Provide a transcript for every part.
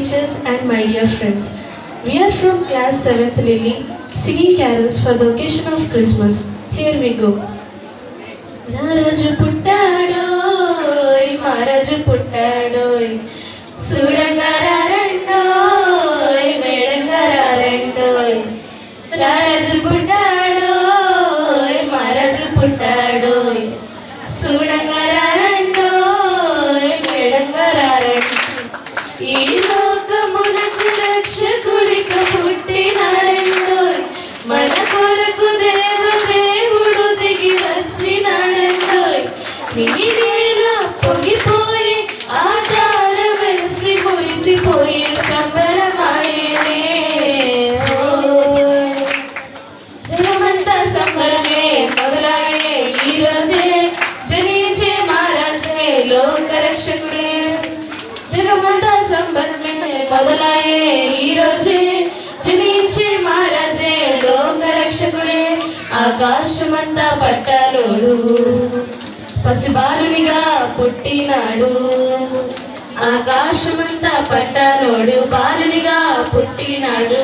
teachers and my dear friends. We are from class 7th Lily singing carols for the occasion of Christmas. Here we go. రారాజు పుట్టాడోయ్ మహారాజు పుట్టాడోయ్ చూడంగా రారండోయ్ వేడంగా రారండోయ్ రారాజు పుట్టాడోయ్ మహారాజు పుట్టాడోయ్ చూడంగా రారండోయ్ వేడంగా రారండోయ్ ఈ లోకమునకు రక్షకుడిక పుట్టినాడండోయ్ మన కొరకు దేవుడు దిగి వచ్చినాడండోయ్ నీలా పొంగిపోయి ఆచార వెలిసి మురిసిపోయి సంబరమాయనే జగమంతా సంబరమే మొదలాయే ఈ రోజే జనించే మహారాజే లోక రక్షకుడే జగమంతా సంబరమే మొదలాయే ఈ రోజే జనించే మహారాజే లోక రక్షకుడే ఆకాశమంతా పట్టారోడు పసిబాలునిగా పుట్టినాడు ఆకాశమంతా పట్టారోడు బాలునిగా పుట్టినాడు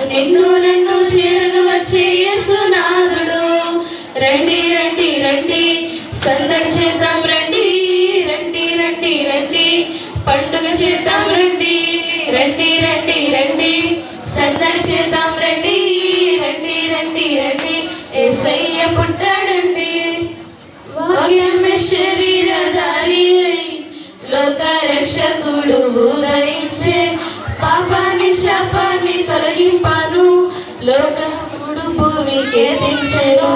నన్ను చేరగా వచ్చే యేసునాథుడు రండి రండి రండి సందడి చేద్దాం రండి రండి రండి రండి పండుగ చేద్దాం రండి రండి రండి రండి సందడి చేద్దాం రండి రండి రండి రండి యేసయ్య పుట్టాడండి వాక్యమే శరీరధారి లోక రక్షకుడు ఉదయించే పాపాన్ని శాపాన్ని తొలగింపాను లోకముడు భూమికే దించెను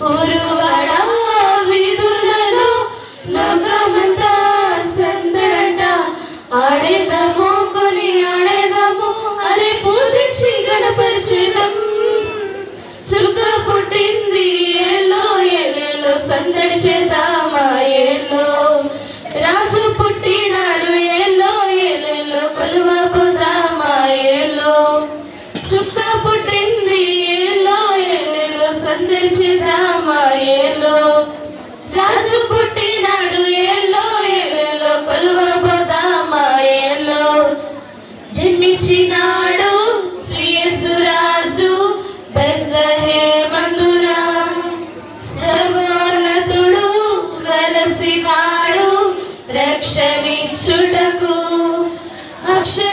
ఊరువాడ వీధులలో లోకమంతా సందడట ఆడేదము కొని ఆడేదము అరే పూజించి గణపరిచేదం చుక్క పుట్టింది ఏలో ఏలేలో సందడి చేద్దామా ఏలో రాజు పుట్టినాడు ఏలో ఏలేలో కొలువబోదామా ఏలో చుక్క పుట్టింది ఏలో ఏలేలో సందడి చేద్దామా ఏలో రాజు పుట్టినాడు ఏలో ఏలేలో కొలువబోదామా ఏలో జన్మించినాడు శ్రీ యేసురాజు బెత్లెహేమందున సర్వోన్నతుడు వెలసినాడు రక్షణించుటకు అక్షర